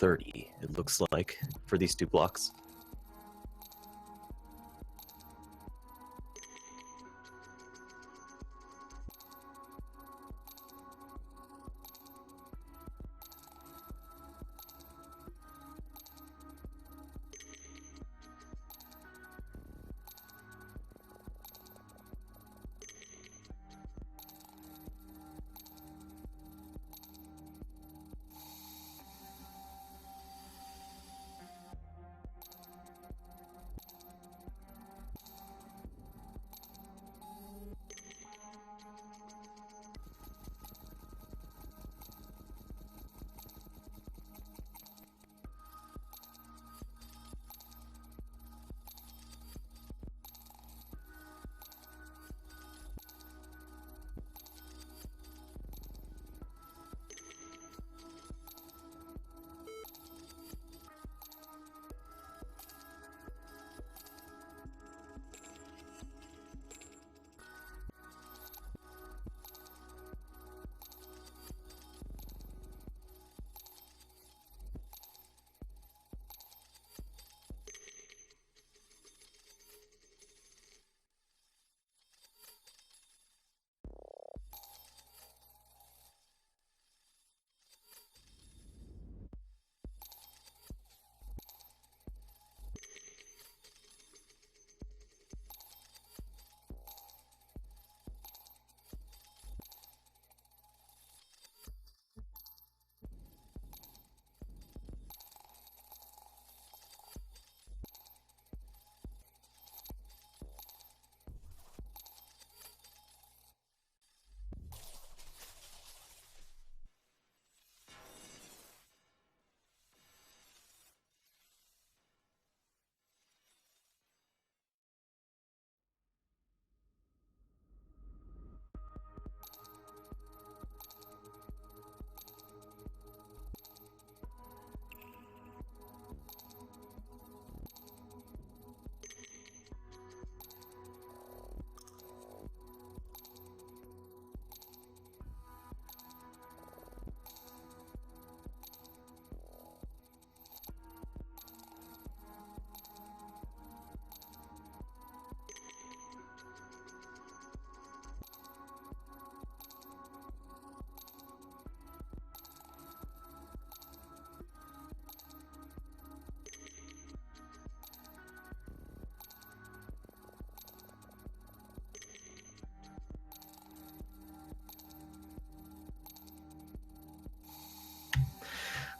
30, it looks like, for these two blocks.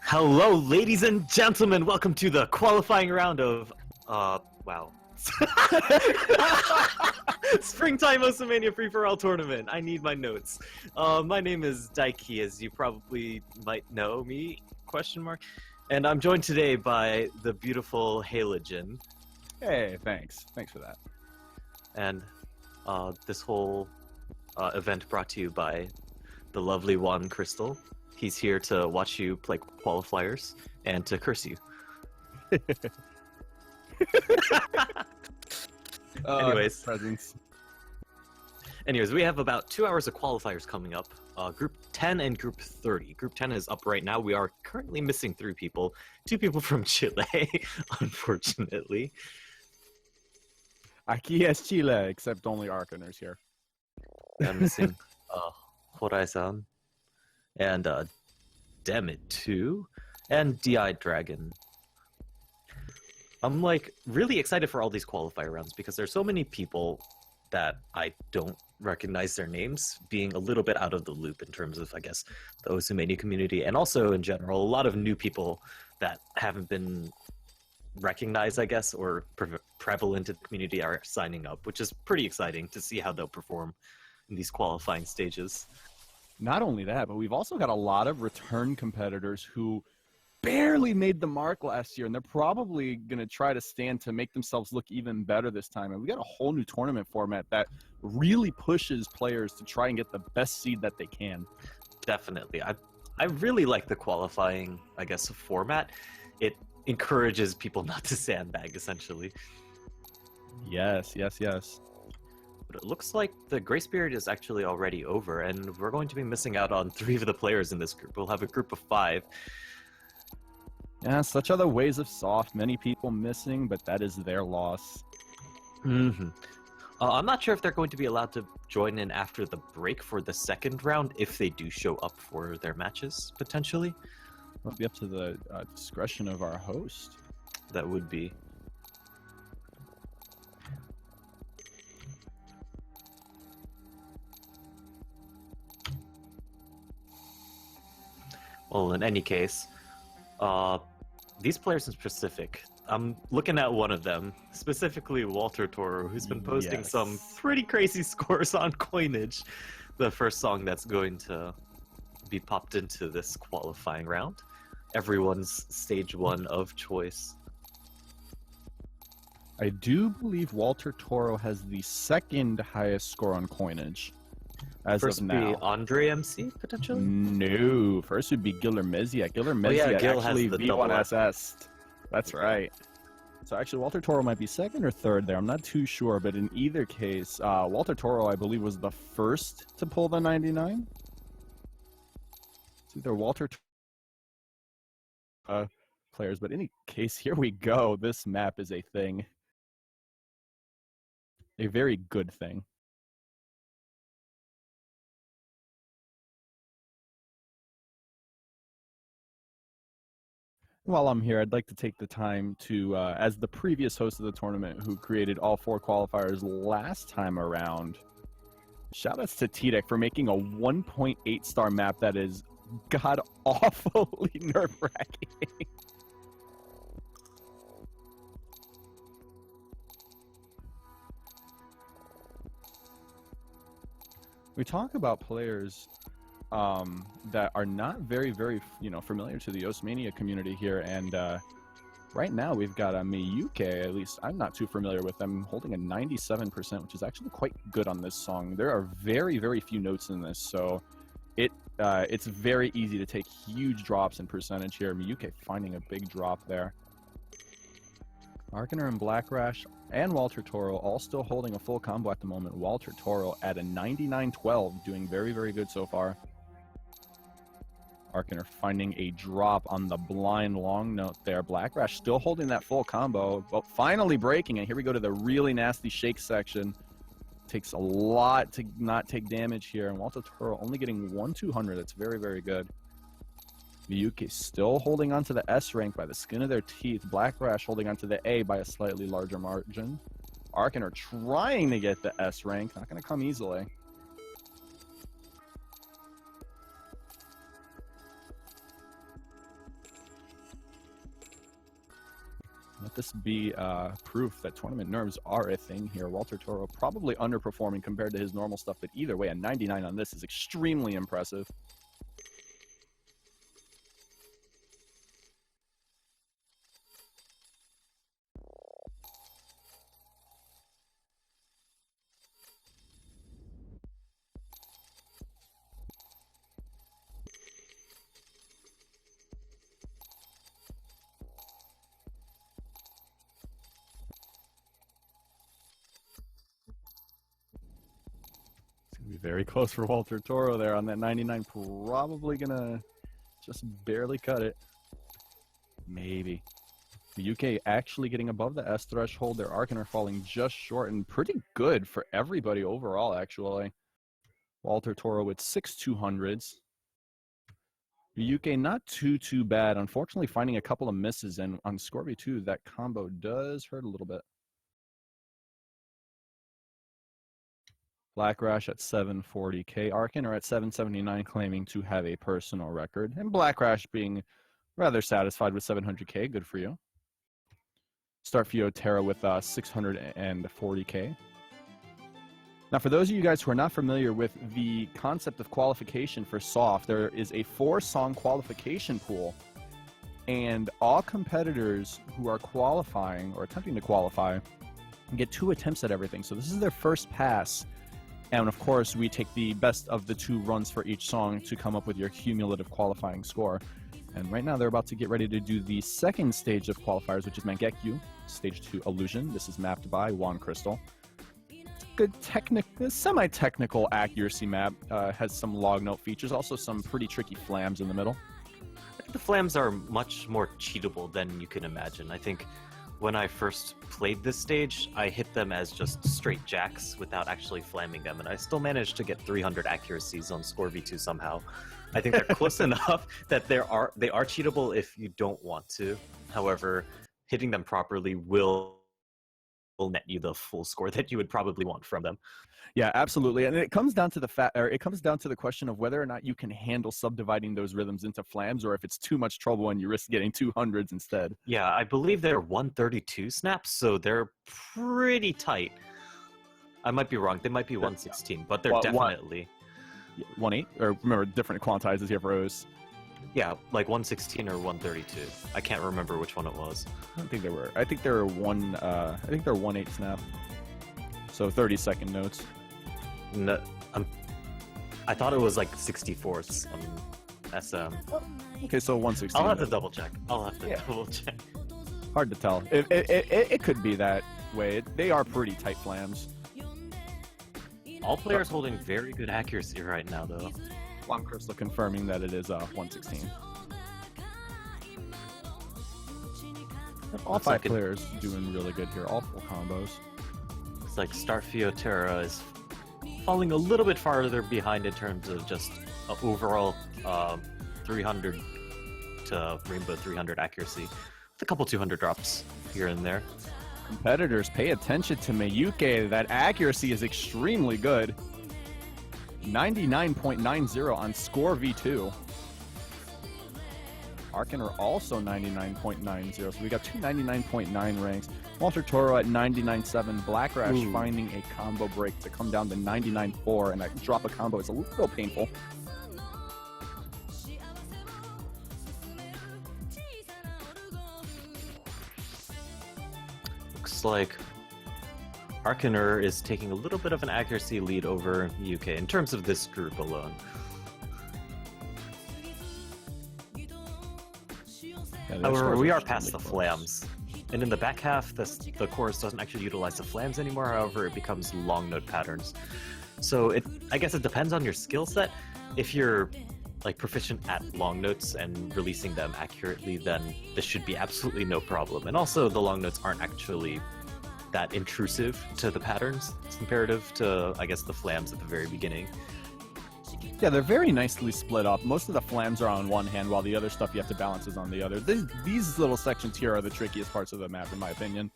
Hello, ladies and gentlemen. Welcome to the qualifying round of, wow. Springtime Mania Free-for-All Tournament. I need my notes. My name is Daiki, as you probably might know me, question mark. And I'm joined today by the beautiful Halogen. Hey, thanks. Thanks for that. And this whole event brought to you by the lovely Juan Crystal. He's here to watch you play qualifiers and to curse you. Anyways, we have about 2 hours of qualifiers coming up. Group 10 and Group 30. Group 10 is up right now. We are currently missing 3 people. 2 people from Chile, unfortunately. Aquí es Chile, except only Arcaners here. I'm missing Horizon. And Dammit 2 and DI Dragon. I'm like really excited for all these qualifier rounds because there's so many people that I don't recognize their names, being a little bit out of the loop in terms of, I guess, the Osumania community, and also in general a lot of new people that haven't been recognized, I guess, or prevalent in the community are signing up, which is pretty exciting to see how they'll perform in these qualifying stages. Not only that, but we've also got a lot of return competitors who barely made the mark last year, and they're probably going to try to stand to make themselves look even better this time. And we got a whole new tournament format that really pushes players to try and get the best seed that they can. Definitely. I really like the qualifying, I guess, format. It encourages people not to sandbag, essentially. Yes, yes, yes. But it looks like the grace period is actually already over, and we're going to be missing out on 3 of the players in this group. We'll have a group of 5. Yeah, such are the ways of Soft. Many people missing, but that is their loss. Mm-hmm. I'm not sure if they're going to be allowed to join in after the break for the second round, if they do show up for their matches, potentially. It'll be up to the discretion of our host. That would be. Well, in any case, these players in specific, I'm looking at one of them, specifically Walter Toro, who's been posting some pretty crazy scores on Coinage, the first song that's going to be popped into this qualifying round. Everyone's stage 1 of choice. I do believe Walter Toro has the second highest score on Coinage. As First of would now. be Andre MC, potentially? No, first would be Giller Mezia. Giller Mezia yeah, Gil actually has the double V1SS. That's right. So actually, Walter Toro might be second or third there. I'm not too sure, but in either case, Walter Toro, I believe, was the first to pull the 99. It's either Walter players, but in any case, here we go. This map is a thing. A very good thing. While I'm here, I'd like to take the time to, as the previous host of the tournament who created all 4 qualifiers last time around, shoutouts to TDEC for making a 1.8 star map that is god-awfully nerve-wracking. We talk about players that are not very, familiar to the Mania community here, and right now we've got a Miyuke. At least I'm not too familiar with them, holding a 97%, which is actually quite good on this song. There are very, very few notes in this, so it's very easy to take huge drops in percentage here. Miyuke finding a big drop there. Arkaner and Black Rash and Walter Toro all still holding a full combo at the moment. Walter Toro at a 99-12, doing very, very good so far. Arkaner finding a drop on the blind long note there. Black Rash still holding that full combo, but finally breaking it. Here we go to the really nasty shake section. Takes a lot to not take damage here, and Walter Toro only getting 1-200. That's very, very good. Miyuki still holding on to the S rank by the skin of their teeth. Black Rash holding on to the A by a slightly larger margin. Arkaner trying to get the S rank. Not going to come easily. Let this be proof that tournament nerves are a thing here. Walter Toro probably underperforming compared to his normal stuff, but either way, a 99 on this is extremely impressive. Very close for Walter Toro there on that 99. Probably gonna just barely cut it. Maybe. The UK actually getting above the S threshold. Their Arkaner falling just short, and pretty good for everybody overall, actually. Walter Toro with 6 200s. The UK not too bad. Unfortunately, finding a couple of misses, and on Scorby 2, that combo does hurt a little bit. Black Rash at 740k. Arkaner at 779, claiming to have a personal record. And Black Rash being rather satisfied with 700k. Good for you. Starfio Terra with 640k. Now, for those of you guys who are not familiar with the concept of qualification for Soft, there is a 4-song qualification pool. And all competitors who are qualifying or attempting to qualify get 2 attempts at everything. So this is their first pass. And of course, we take the best of the 2 runs for each song to come up with your cumulative qualifying score. And right now, they're about to get ready to do the second stage of qualifiers, which is Mangekyu, stage 2 Illusion. This is mapped by Juan Crystal. Good semi-technical accuracy map. Has some log note features, also some pretty tricky flams in the middle. the flams are much more cheatable than you can imagine. I think when I first played this stage, I hit them as just straight jacks without actually flamming them, and I still managed to get 300 accuracies on Score V2 somehow. I think they're close enough that they are cheatable if you don't want to. However, hitting them properly will net you the full score that you would probably want from them. Yeah, absolutely. And it comes down to the question of whether or not you can handle subdividing those rhythms into flams, or if it's too much trouble and you risk getting 200s instead. Yeah, I believe they're 132 snaps, so they're pretty tight. I might be wrong. They might be 116, but they're definitely 1.8, or remember, different quantizers here for O's. Yeah, like 116 or 132. I can't remember which one it was. I don't think they were. I think they were one. I think they're 1.8 snap. So 30-second notes. No, I thought it was like 64ths on SM. Okay, so 116. I'll have to double check. Double check. Hard to tell. It could be that way. They are pretty tight flams. All players holding very good accuracy right now, though. Well, I'm Crystal confirming that it is 116. All five players doing really good here. All full combos. Looks like Starfiotera is falling a little bit farther behind in terms of just overall 300 to Rainbow 300 accuracy, with a couple 200 drops here and there. Competitors, pay attention to Miyuke. That accuracy is extremely good. 99.90 on Score V2. Arkaner also 99.90, so we got two 99.9 ranks. Walter Toro at 99.7. Black Rash finding a combo break to come down to 99.4, and that drop a combo is a little painful. Looks like Arkaner is taking a little bit of an accuracy lead over UK in terms of this group alone. However, we are past the flams. And in the back half, the chorus doesn't actually utilize the flams anymore. However, it becomes long note patterns. So I guess it depends on your skill set. If you're like proficient at long notes and releasing them accurately, then this should be absolutely no problem. And also, the long notes aren't actually that intrusive to the patterns comparative to, I guess, the flams at the very beginning. Yeah, they're very nicely split up. Most of the flams are on one hand, while the other stuff you have to balance is on the other. These little sections here are the trickiest parts of the map, in my opinion.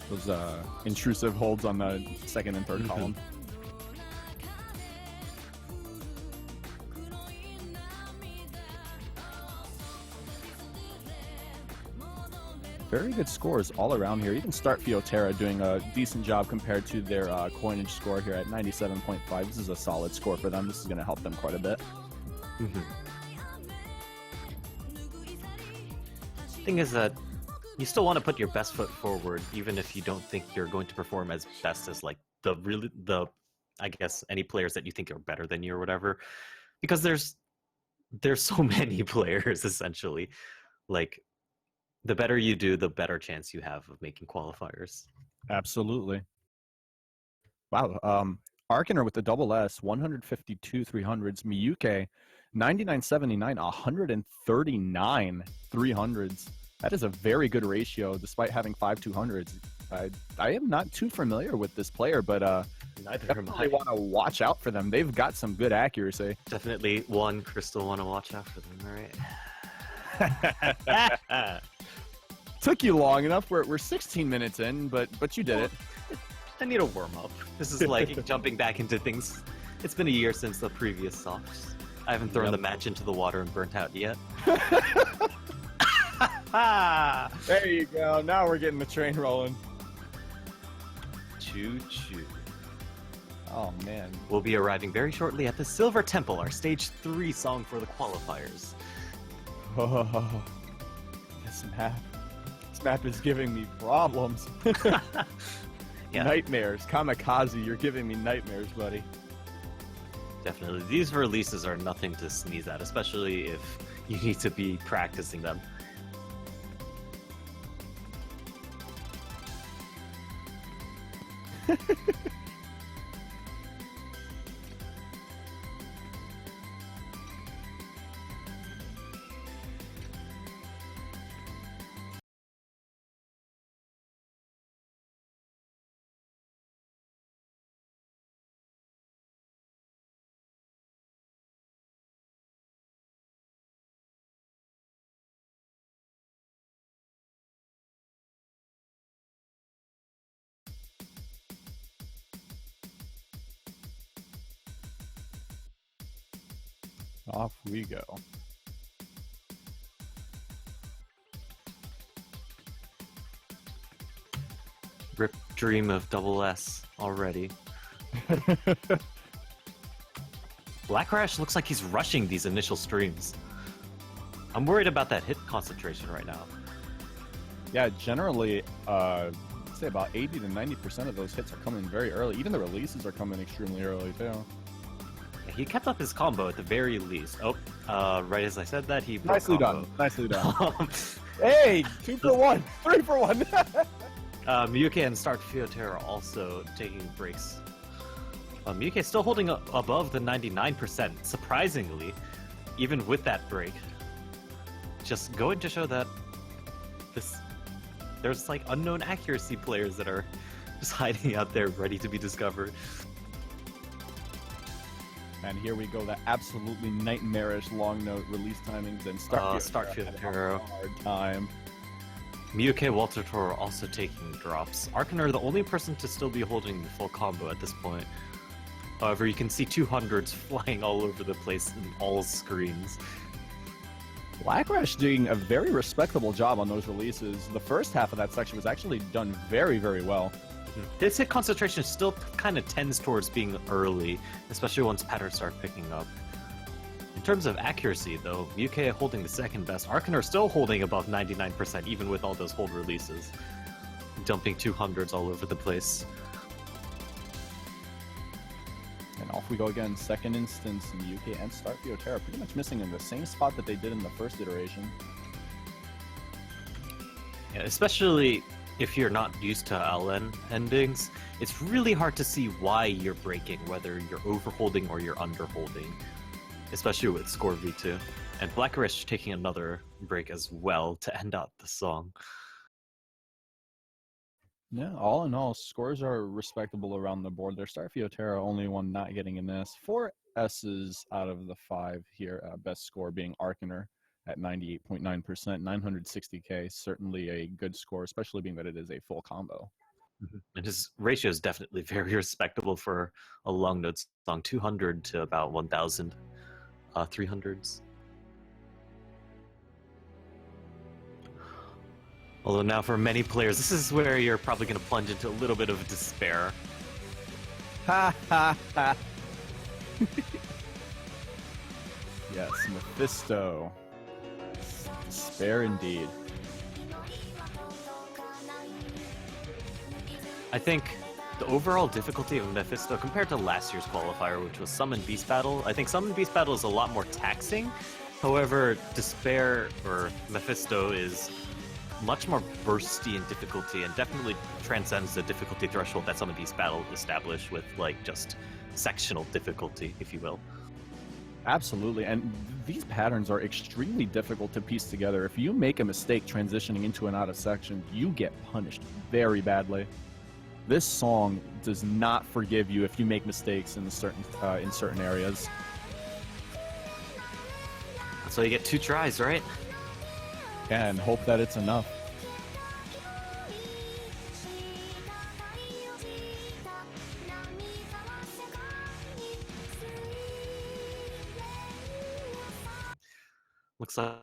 Those intrusive holds on the second and third column. Very good scores all around here. Even Starfiotera doing a decent job compared to their coinage score here at 97.5. This is a solid score for them. This is going to help them quite a bit. Thing is that you still want to put your best foot forward, even if you don't think you're going to perform as best as like I guess any players that you think are better than you or whatever, because there's so many players essentially. Like, the better you do, the better chance you have of making qualifiers. Absolutely. Wow. Arkaner with the double S, 152 300s. Miyuke, 99.79, 139 300s. That is a very good ratio, despite having 5 200s. I am not too familiar with this player, but definitely want to watch out for them. They've got some good accuracy. Definitely one Crystal want to watch out for them, right? Took you long enough. We're 16 minutes in, but you did it. I need a warm up. This is like jumping back into things. It's been a year since the previous softs. I haven't thrown the match into the water and burnt out yet. There you go. Now we're getting the train rolling. Choo choo. Oh man. We'll be arriving very shortly at the Silver Temple, our stage 3 song for the qualifiers. Oh, this map is giving me problems. Yeah. Nightmares. Kamikaze, you're giving me nightmares, buddy. Definitely. These releases are nothing to sneeze at, especially if you need to be practicing them. Off we go. Rip dream of double S already. Black Rash looks like he's rushing these initial streams. I'm worried about that hit concentration right now. Yeah, generally, I'd say about 80 to 90% of those hits are coming very early. Even the releases are coming extremely early, too. He kept up his combo at the very least. Oh, right as I said that, he broke Nicely combo. done. Nicely done. Hey, 2 for 1, 3 for 1. Miyuki and Stark Fiotera are also taking breaks. Miyuki is still holding above the 99%, surprisingly, even with that break. Just going to show that there's like unknown accuracy players that are just hiding out there ready to be discovered. And here we go, that absolutely nightmarish long note release timings and Stark Fiotera. Hard time. Miyuki Walter Toro also taking drops. Arcaner, the only person to still be holding the full combo at this point. However, you can see 200s flying all over the place in all screens. Black Rash doing a very respectable job on those releases. The first half of that section was actually done very, very well. This hit concentration still kind of tends towards being early, especially once patterns start picking up. In terms of accuracy, though, Miyuki holding the second best. Arcaner still holding above 99%, even with all those hold releases. Dumping 200s all over the place. And off we go again. Second instance, Miyuki and Stark Fiotera pretty much missing in the same spot that they did in the first iteration. Yeah, especially if you're not used to LN endings, it's really hard to see why you're breaking, whether you're overholding or you're underholding, especially with Score V2. And Black Rash taking another break as well to end out the song. Yeah, all in all, scores are respectable around the board. There's Stark Fiotera, only one not getting an S. 4 S's out of the 5 here. Best score being Arcaner at 98.9%, 960k. Certainly a good score, especially being that it is a full combo. And his ratio is definitely very respectable for a long note song, 200 to about 1,000 300s. Although now for many players, this is where you're probably going to plunge into a little bit of despair. Ha ha ha. Yes, Mephisto. Despair indeed. I think the overall difficulty of Mephisto compared to last year's qualifier, which was Summon Beast Battle, I think Summon Beast Battle is a lot more taxing. However, Despair or Mephisto is much more bursty in difficulty and definitely transcends the difficulty threshold that Summon Beast Battle established with like just sectional difficulty, if you will. Absolutely, and these patterns are extremely difficult to piece together. If you make a mistake transitioning into and out of section, you get punished very badly. This song does not forgive you if you make mistakes in certain areas. That's why you get 2 tries, right? And hope that it's enough. Looks like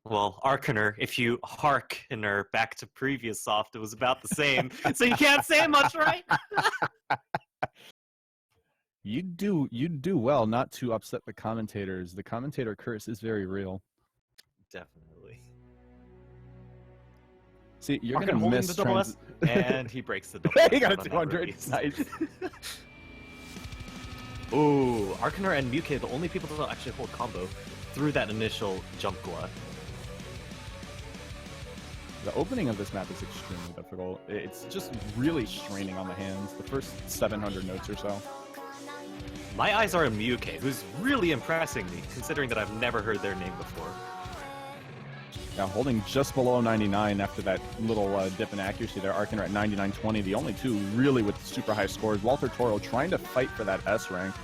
well, Arcaner, if you harkener back to previous soft, it was about the same. So you can't say much, right? You'd do well not to upset the commentators. The commentator curse is very real. Definitely. See, you're Arcaner gonna holding miss the double S, and he breaks the double S. He got a on that 200. release. Nice. Ooh, Arcaner and Miyuki, the only people that actually hold combo through that initial jump glut. The opening of this map is extremely difficult. It's just really straining on the hands. The first 700 notes or so. My eyes are on Miyuki, who's really impressing me, considering that I've never heard their name before. Now holding just below 99 after that little dip in accuracy there. Arcaner at 99.20, the only two really with super high scores. Walter Toro trying to fight for that S rank.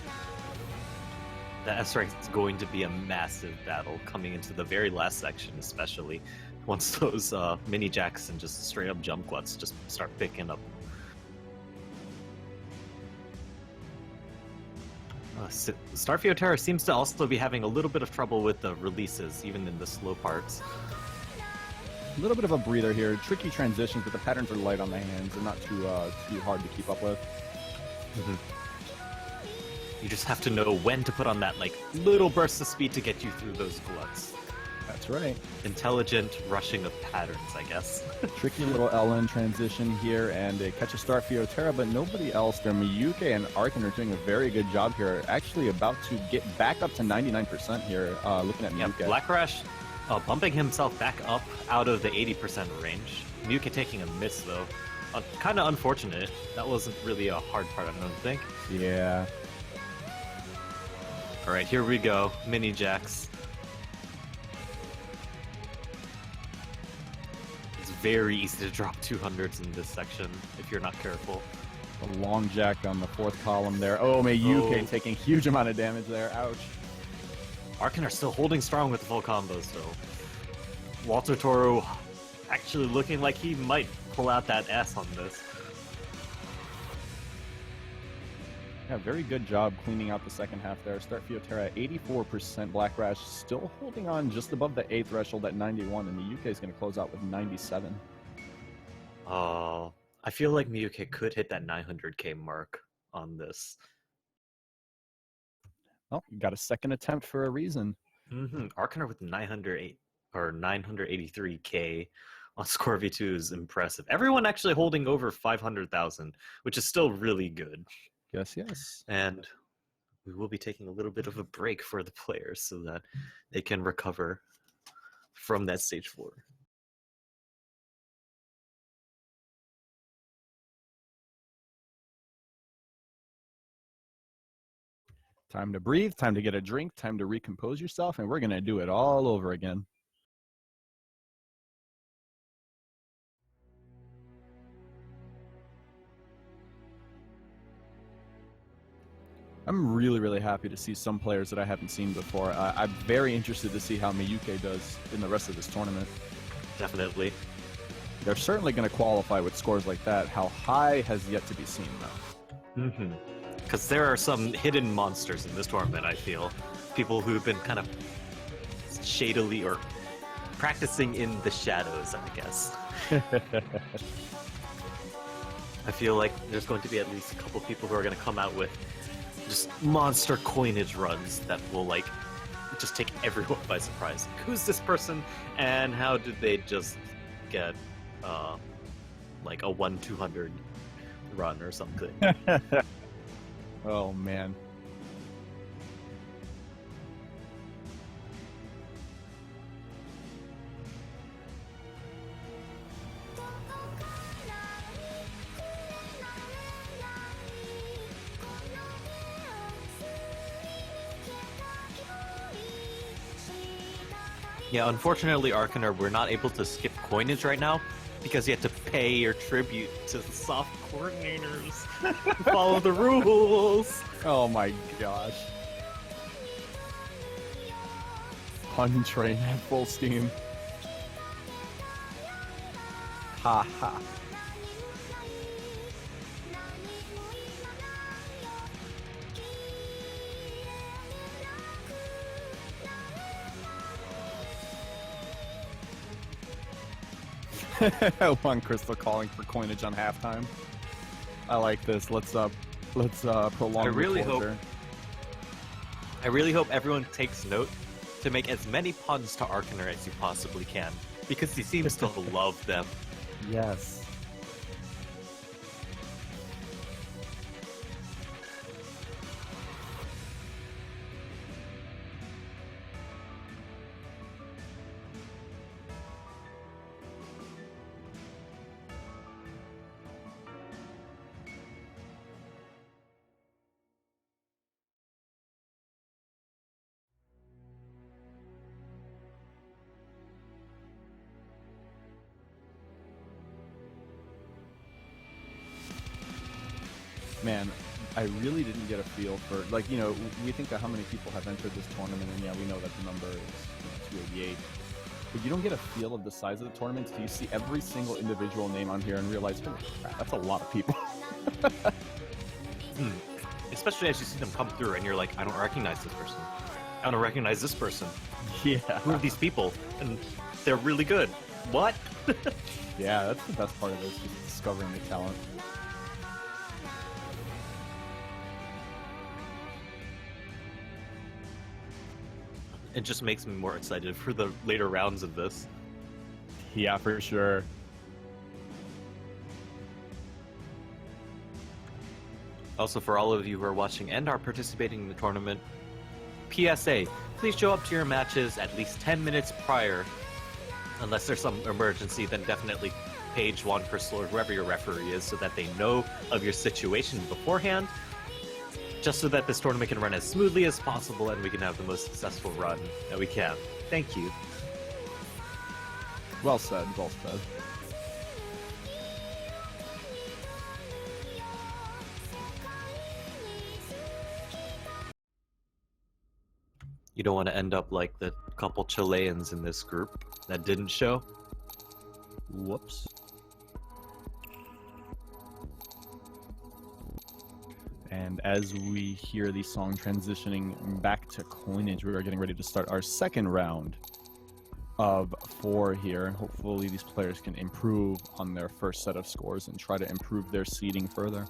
The S rank is going to be a massive battle coming into the very last section, especially once those mini jacks and just straight up jump gluts just start picking up. Starfield seems to also be having a little bit of trouble with the releases, even in the slow parts. A little bit of a breather here. Tricky transitions, but the patterns are light on the hands. They're not too hard to keep up with. You just have to know when to put on that like little burst of speed to get you through those gluts. That's right. Intelligent rushing of patterns, I guess. Tricky little LN transition here, and they catch a start for Yotera, but nobody else. Their Miyuke and Arkin are doing a very good job here. Actually about to get back up to 99% here, looking at Miyuke. Yeah, Black Rash bumping himself back up out of the 80% range. Miyuke taking a miss, though. Kind of unfortunate. That wasn't really a hard part, I don't think. Yeah. All right, here we go. Mini Jacks. It's very easy to drop 200s in this section if you're not careful. A long jack on the fourth column there. Oh, Miyuke taking huge amount of damage there. Ouch. Arkin are still holding strong with the full combo still. Walter Toro actually looking like he might pull out that S on this. Yeah, very good job cleaning out the second half there. Start Fiotera at 84%. Black Rash still holding on just above the A threshold at 91, and Miyuke is going to close out with 97. I feel like Miyuke could hit that 900k mark on this. Well, you got a second attempt for a reason. Arkin with 908 or 983k on Score V2 is impressive. Everyone actually holding over 500,000, which is still really good. Yes. And we will be taking a little bit of a break for the players so that they can recover from that stage 4. Time to breathe, time to get a drink, time to recompose yourself, and we're going to do it all over again. I'm really happy to see some players that I haven't seen before. I'm very interested to see how Miyuke does in the rest of this tournament. Definitely. They're certainly going to qualify with scores like that. How high has yet to be seen, though. Because there are some hidden monsters in this tournament, I feel. People who've been kind of shadily or practicing in the shadows, I guess. I feel like there's going to be at least a couple people who are going to come out with just monster coinage runs that will like just take everyone by surprise. Like, who's this person and how did they just get like a 1-200 run or something? Oh man. Yeah, unfortunately, Arcaner, we're not able to skip coinage right now because you have to pay your tribute to the soft coordinators. Follow the rules. Oh my gosh. Pun train at full steam. Ha ha. One Crystal calling for coinage on halftime. I like this. Let's prolong. I really hope everyone takes note to make as many puns to Arcaner as you possibly can, because he seems to love them. Yes. Man, I really didn't get a feel for, like, you know, we think of how many people have entered this tournament, and yeah, we know that the number is 288. But you don't get a feel of the size of the tournament until you see every single individual name on here and realize, oh, crap, that's a lot of people. especially as you see them come through and you're like, I don't recognize this person. I don't recognize this person. Yeah. Who are these people? And they're really good. What? Yeah, that's the best part of this, just discovering the talent. It just makes me more excited for the later rounds of this. Yeah, for sure. Also, for all of you who are watching and are participating in the tournament, PSA, please show up to your matches at least 10 minutes prior. Unless there's some emergency, then definitely page Juan Crystal or whoever your referee is so that they know of your situation beforehand, just so that this tournament can run as smoothly as possible and we can have the most successful run that we can. Thank you. Well said, well said. You don't want to end up like the couple Chileans in this group that didn't show. Whoops. And as we hear the song transitioning back to Coinage, we are getting ready to start our second round of 4 here. Hopefully these players can improve on their first set of scores and try to improve their seeding further.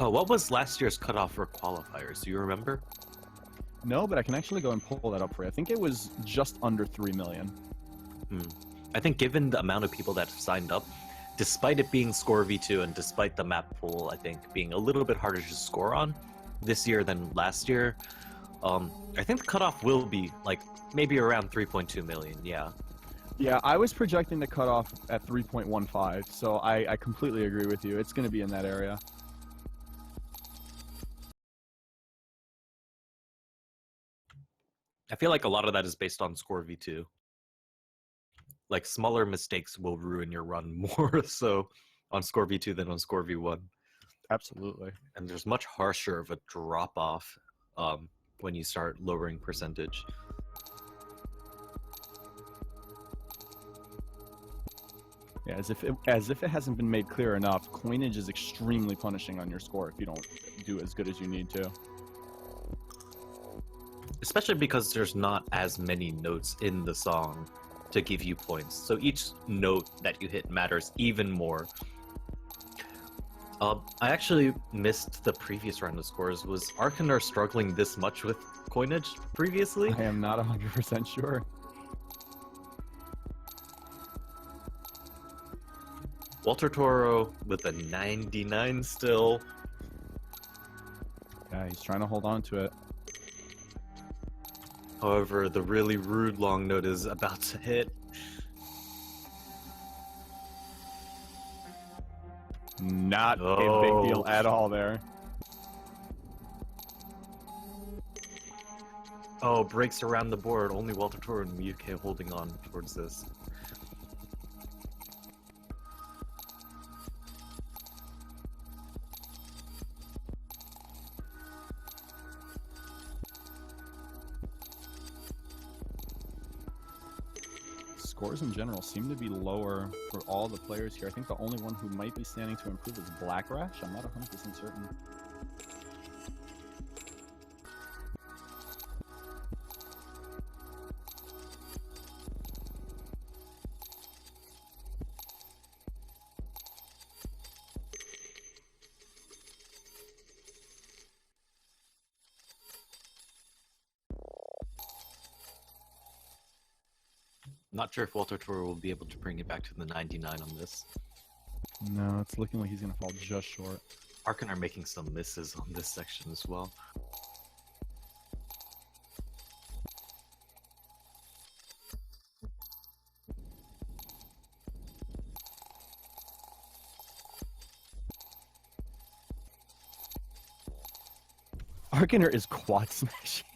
Oh, what was last year's cutoff for qualifiers? Do you remember? No, but I can actually go and pull that up for you. I think it was just under 3 million. I think given the amount of people that have signed up, despite it being Score V2 and despite the map pool, I think, being a little bit harder to score on this year than last year, I think the cutoff will be like maybe around 3.2 million, yeah. Yeah, I was projecting the cutoff at 3.15, so I completely agree with you. It's going to be in that area. I feel like a lot of that is based on Score V2. Like, smaller mistakes will ruin your run more so on Score V2 than on Score V1. Absolutely. And there's much harsher of a drop-off when you start lowering percentage. Yeah, as if it hasn't been made clear enough, Coinage is extremely punishing on your score if you don't do as good as you need to. Especially because there's not as many notes in the song to give you points. So each note that you hit matters even more. I actually missed the previous round of scores. Was Arkanar struggling this much with Coinage previously? I am not 100% sure. Walter Toro with a 99 still. Yeah, he's trying to hold on to it. However, the really rude long note is about to hit. Not a big deal at all there. Oh, breaks around the board. Only Walter Toro and UK holding on towards this. Scores in general seem to be lower for all the players here. I think the only one who might be standing to improve is Black Rash. I'm not 100% certain. Not sure if Walter Toro will be able to bring it back to the 99 on this. No, it's looking like he's going to fall just short. Arkanar making some misses on this section as well. Arkanar is quad smashing.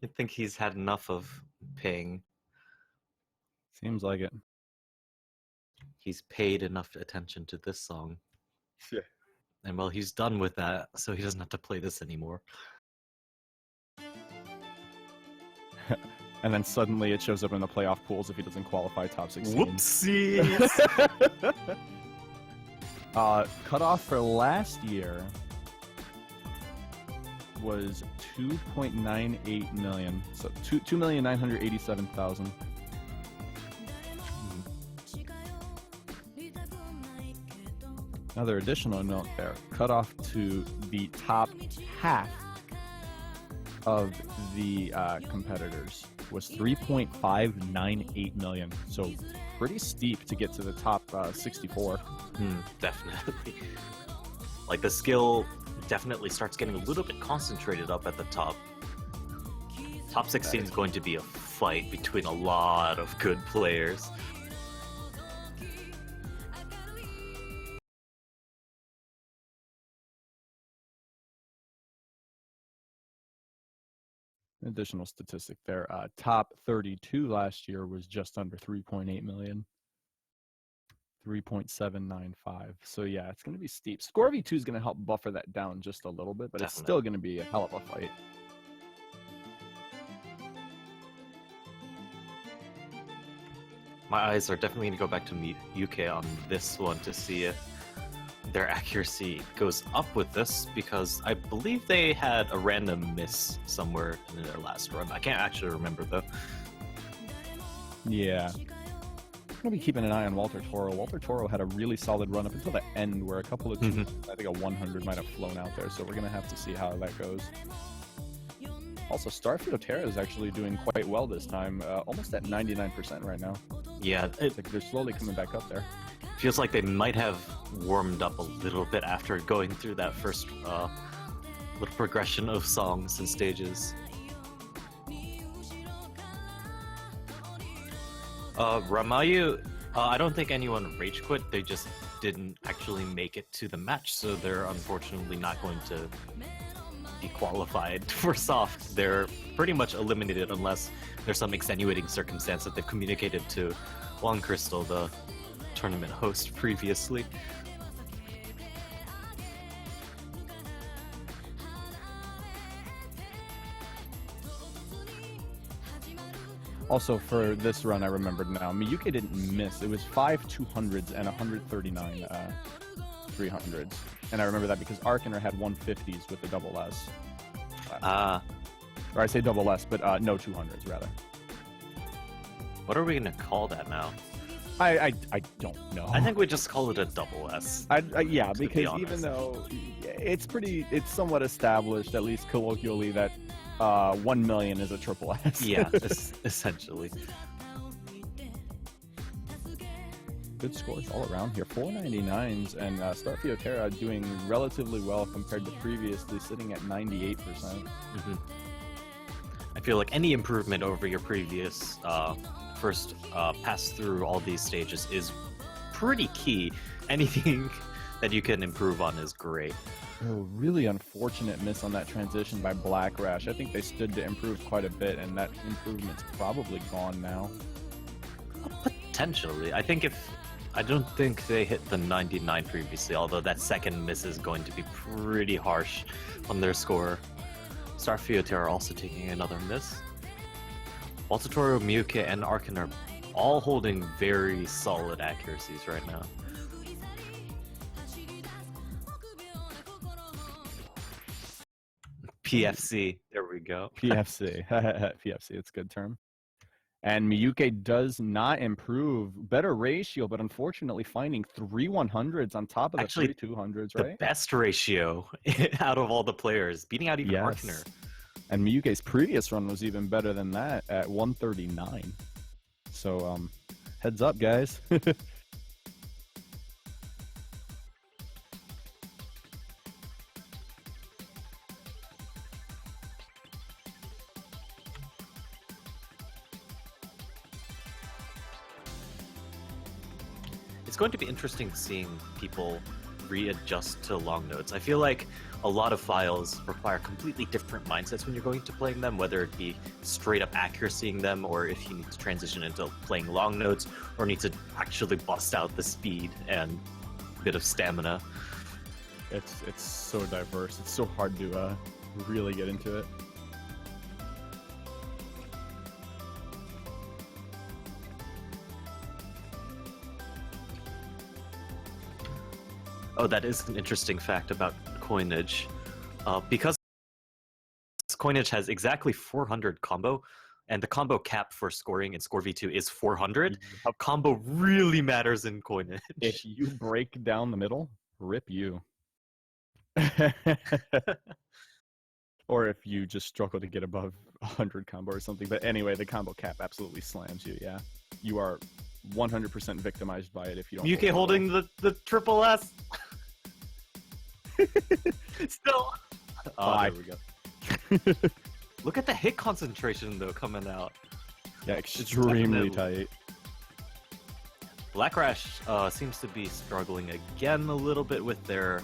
I think he's had enough of paying. Seems like it. He's paid enough attention to this song. Yeah. And well, he's done with that, so he doesn't have to play this anymore. And then suddenly it shows up in the playoff pools if he doesn't qualify top 16. Whoopsies! Cutoff for last year was 2.98 million. So 2,987,000. Another additional note there. Cutoff to the top half of the competitors was 3.598 million. So pretty steep to get to the top 64. Definitely. Like, the skill definitely starts getting a little bit concentrated up at the top. Top 16 is going to be a fight between a lot of good players. Additional statistic there. Top 32 last year was just under 3.8 million. 3.795. So yeah, it's going to be steep. Score V2 is going to help buffer that down just a little bit, but It's still going to be a hell of a fight. My eyes are definitely going to go back to UK on this one to see if their accuracy goes up with this, because I believe they had a random miss somewhere in their last run. I can't actually remember though. Yeah. I'm going to be keeping an eye on Walter Toro. Walter Toro had a really solid run up until the end where a couple of teams, I think a 100 might have flown out there, so we're going to have to see how that goes. Also, Starfield Terra is actually doing quite well this time, almost at 99% right now. Yeah, it's like they're slowly coming back up there. Feels like they might have warmed up a little bit after going through that first little progression of songs and stages. Ramayu, I don't think anyone rage quit. They just didn't actually make it to the match, so they're unfortunately not going to be qualified for SOFT. They're pretty much eliminated unless there's some extenuating circumstance that they've communicated to Juan Crystal, the tournament host, previously. Also, for this run, I remembered now, Miyuki didn't miss. It was 5 200s and 139 300s. And I remember that because Arkaner had 150s with the double S. Or I say double S, but no 200s, rather. What are we going to call that now? I don't know. I think we just call it a double S. Yeah, because even though it's somewhat established, at least colloquially, that 1 million is a triple S. Yeah, essentially. Good scores all around here. 499s, and Starfield Terra doing relatively well compared to previously, sitting at 98%. I feel like any improvement over your previous first pass through all these stages is pretty key. Anything that you can improve on is great. Oh, really unfortunate miss on that transition by Black Rash. I think they stood to improve quite a bit, and that improvement's probably gone now. Potentially. I don't think they hit the 99 previously, although that second miss is going to be pretty harsh on their score. Starfield Terra also taking another miss. Walter Toro, Miyuki, and Arkin are all holding very solid accuracies right now. PFC, there we go. PFC, PFC, it's a good term. And Miyuki does not improve. Better ratio, but unfortunately finding 3 100s on top of the 3 200s, right? The best ratio out of all the players, beating out even Arkner. And Miyuki's previous run was even better than that at 139. So, heads up, guys. It's going to be interesting seeing people readjust to long notes. I feel like a lot of files require completely different mindsets when you're going to playing them, whether it be straight up accuracying them, or if you need to transition into playing long notes, or need to actually bust out the speed and bit of stamina. It's so diverse. It's so hard to really get into it. Oh, that is an interesting fact about coinage. Because coinage has exactly 400 combo, and the combo cap for scoring in Score V2 is 400, combo really matters in coinage. If you break down the middle, rip you. Or if you just struggle to get above 100 combo or something. But anyway, the combo cap absolutely slams you, yeah. You are 100% victimized by it if you don't. UK holding the triple S. Still. Oh, there we go. Look at the hit concentration, though, coming out. Yeah, extremely tight. Black Rash seems to be struggling again a little bit with their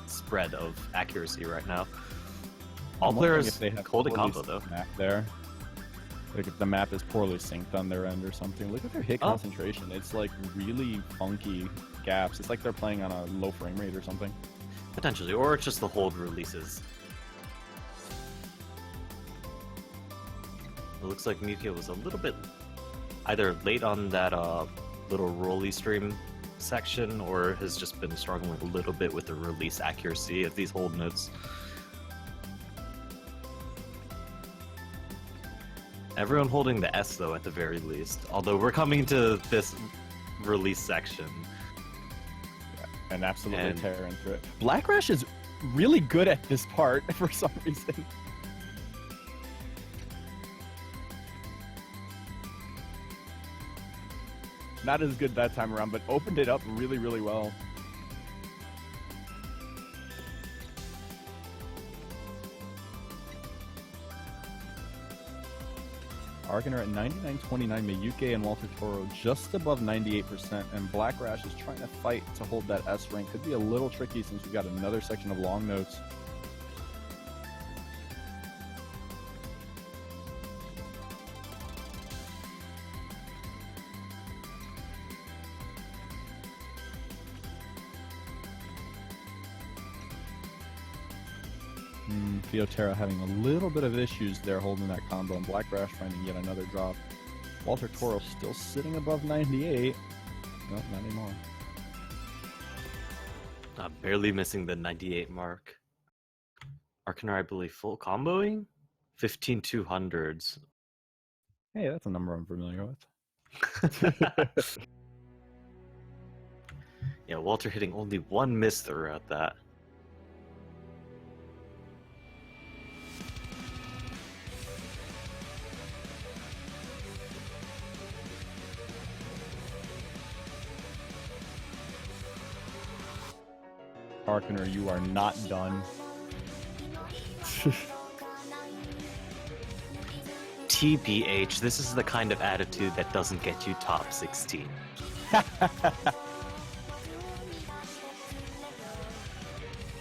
spread of accuracy right now. All players holding combo, though. Map there. Like if the map is poorly synced on their end or something. Look at their hit concentration. It's like really funky gaps. It's like they're playing on a low frame rate or something. Potentially, or it's just the hold releases. It looks like Mukio was a little bit either late on that little rolly stream section, or has just been struggling a little bit with the release accuracy of these hold notes. Everyone holding the S, though, at the very least. Although we're coming to this release section. Yeah, and absolutely tearing through it. Black Rash is really good at this part for some reason. Not as good that time around, but opened it up really, really well. Argoner at 99.29, Miyuki and Walter Toro just above 98%, and Black Rash is trying to fight to hold that S rank. Could be a little tricky since we've got another section of long notes. Fiotera having a little bit of issues there holding that combo, and Black Rash finding yet another drop. Walter Toro still sitting above 98. Nope, not anymore. Barely missing the 98 mark. Arcaner, I believe, full comboing? 15-200s. Hey, that's a number I'm familiar with. Yeah, Walter hitting only one miss throughout that. Arcaner, you are not done. TBH, this is the kind of attitude that doesn't get you top 16.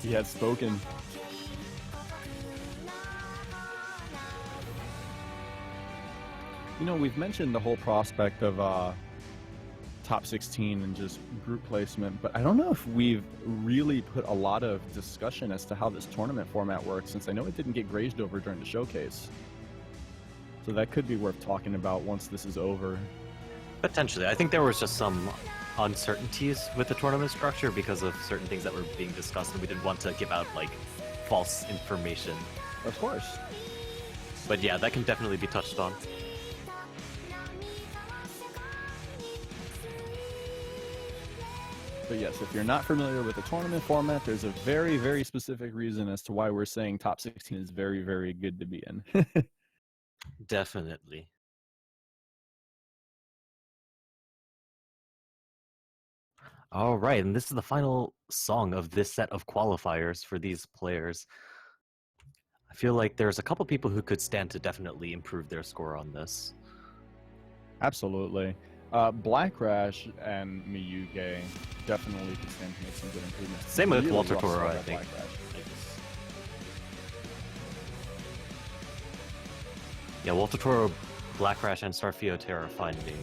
He has spoken. You know, we've mentioned the whole prospect of top 16 and just group placement, but I don't know if we've really put a lot of discussion as to how this tournament format works, since I know it didn't get grazed over during the showcase. So that could be worth talking about once this is over. Potentially. I think there was just some uncertainties with the tournament structure because of certain things that were being discussed, and we didn't want to give out, like, false information. Of course. But yeah, that can definitely be touched on. But yes, if you're not familiar with the tournament format, there's a very, very specific reason as to why we're saying top 16 is very, very good to be in. Definitely. All right, and this is the final song of this set of qualifiers for these players. I feel like there's a couple people who could stand to definitely improve their score on this. Absolutely. Black Rash and Miyuki definitely could stand to make some good improvements. Same with Walter Toro, I think. Yeah, Walter Toro, Black Rash, and Starfiotera are finding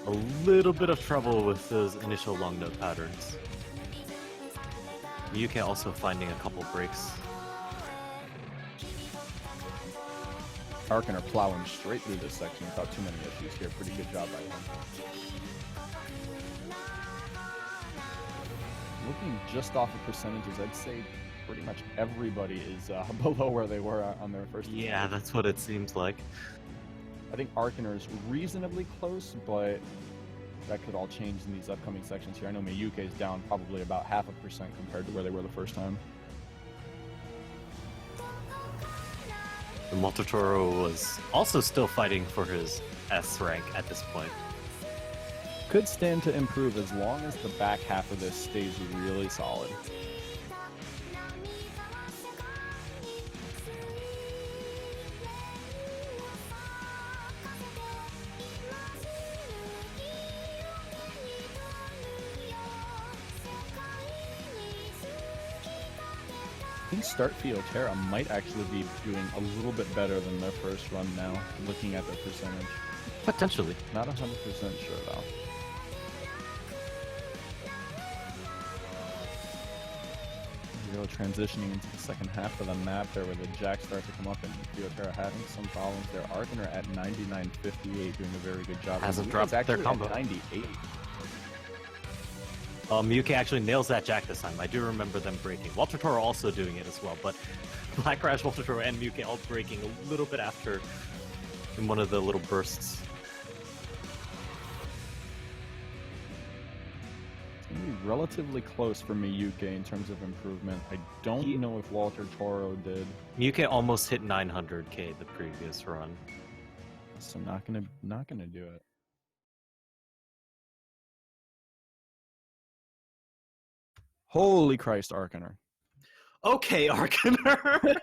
a little bit of trouble with those initial long note patterns. UK also finding a couple breaks. Arkin are plowing straight through this section without too many issues here. Pretty good job by them. Looking just off of percentages, I'd say pretty much everybody is below where they were on their first. Yeah, that's what it seems like. I think Arkin is reasonably close, but that could all change in these upcoming sections here. I know Miyuke is down probably about 0.5% compared to where they were the first time. And Moltotoro was also still fighting for his S rank at this point. Could stand to improve as long as the back half of this stays really solid. I think Start Fiotera might actually be doing a little bit better than their first run now, looking at their percentage. Potentially. Not 100% sure though. Really transitioning into the second half of the map there where the jacks start to come up and Fiotera having some problems there. Arkin are at 99.58 doing a very good job. Hasn't dropped their combo. 98. Miyuki actually nails that jack this time. I do remember them breaking. Moltotoro also doing it as well, but Black Crash, Moltotoro, and Miyuki all breaking a little bit after in one of the little bursts. It's going to be relatively close for Miyuki in terms of improvement. I don't know if Walter Toro did. Miyuki almost hit 900k the previous run. So not gonna do it. Holy Christ, Arkiner. Okay, Arkiner.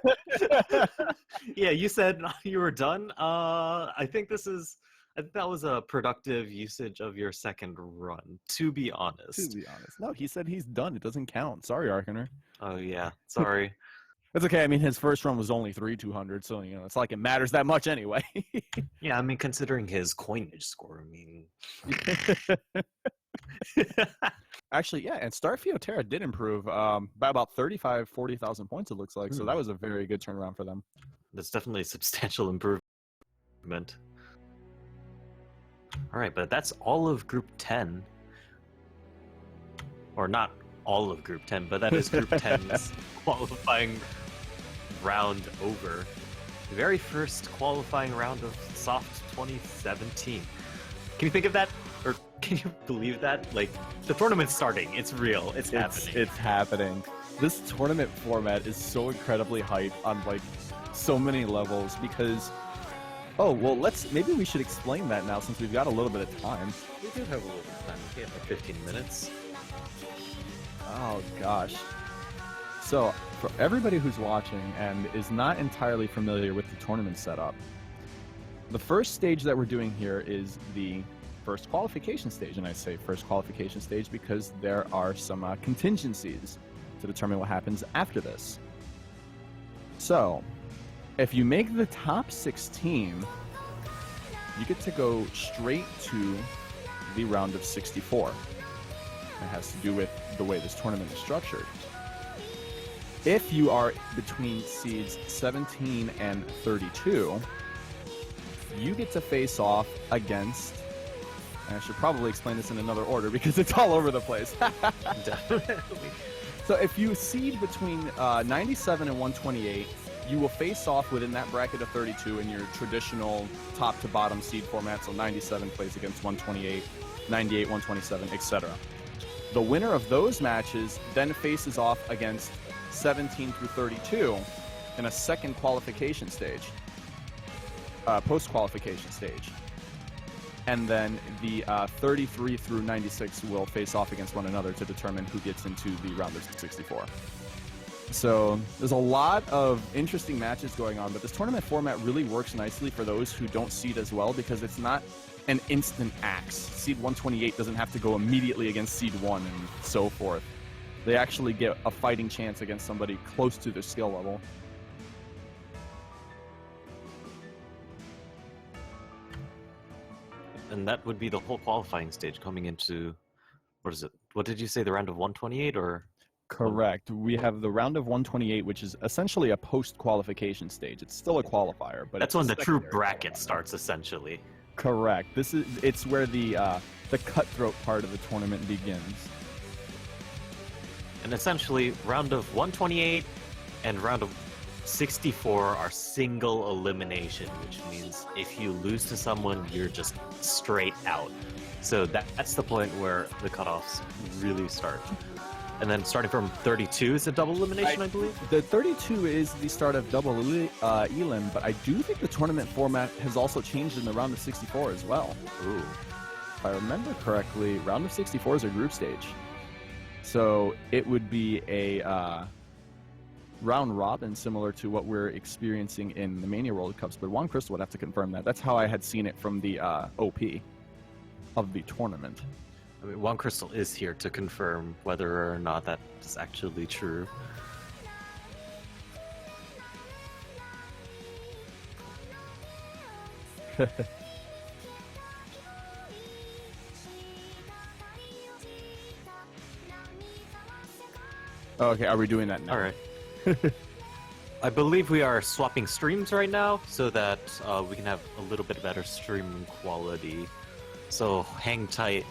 Yeah, you said you were done. I think that was a productive usage of your second run, to be honest. To be honest. No, he said he's done. It doesn't count. Sorry, Arkiner. Oh, yeah. Sorry. It's okay. I mean, his first run was only 3,200, so, it's like it matters that much anyway. Yeah, I mean, considering his coinage score, I mean... Actually, yeah, and Star Fiotera did improve by about 40,000 points, it looks like. So that was a very good turnaround for them. That's definitely a substantial improvement. All right, but that's all of Group 10. Or not all of Group 10, but that is Group 10's qualifying round over. The very first qualifying round of SOFT 2017. Can you think of that? Or can you believe that? Like, the tournament's starting. It's real. It's happening. It's happening. This tournament format is so incredibly hype on, like, so many levels because... Oh, well, maybe we should explain that now since we've got a little bit of time. We do have a little bit of time. We have like 15 minutes. Oh, gosh. So, for everybody who's watching and is not entirely familiar with the tournament setup, the first stage that we're doing here is the first qualification stage, and I say first qualification stage because there are some contingencies to determine what happens after this. So, if you make the top 16, you get to go straight to the round of 64. It has to do with the way this tournament is structured. If you are between seeds 17 and 32, you get to face off against... I should probably explain this in another order because it's all over the place. Definitely. So if you seed between 97 and 128, you will face off within that bracket of 32 in your traditional top to bottom seed format. So 97 plays against 128, 98, 127, etc. The winner of those matches then faces off against 17 through 32 in a second qualification stage, post-qualification stage. And then the 33 through 96 will face off against one another to determine who gets into the round of 64. So there's a lot of interesting matches going on, but this tournament format really works nicely for those who don't seed as well because it's not an instant axe. Seed 128 doesn't have to go immediately against seed 1 and so forth. They actually get a fighting chance against somebody close to their skill level. And that would be the whole qualifying stage coming into, what is it? What did you say, the round of 128 or? Correct. We have the round of 128, which is essentially a post-qualification stage. It's still a qualifier, but That's it's when the true secondary bracket qualifier. starts, essentially. Correct. It's where the cutthroat part of the tournament begins. And essentially, round of 128 and round of 64 are single elimination, which means if you lose to someone, you're just straight out. So that's the point where the cutoffs really start. And then starting from 32 is a double elimination, I believe? The 32 is the start of double elim, but I do think the tournament format has also changed in the round of 64 as well. Ooh. If I remember correctly, round of 64 is a group stage. So it would be a round robin similar to what we're experiencing in the Mania World Cups, but Juan Crystal would have to confirm that. That's how I had seen it from the OP of the tournament. I mean, Juan Crystal is here to confirm whether or not that is actually true. Okay, are we doing that now? All right. I believe we are swapping streams right now so that we can have a little bit better streaming quality. So hang tight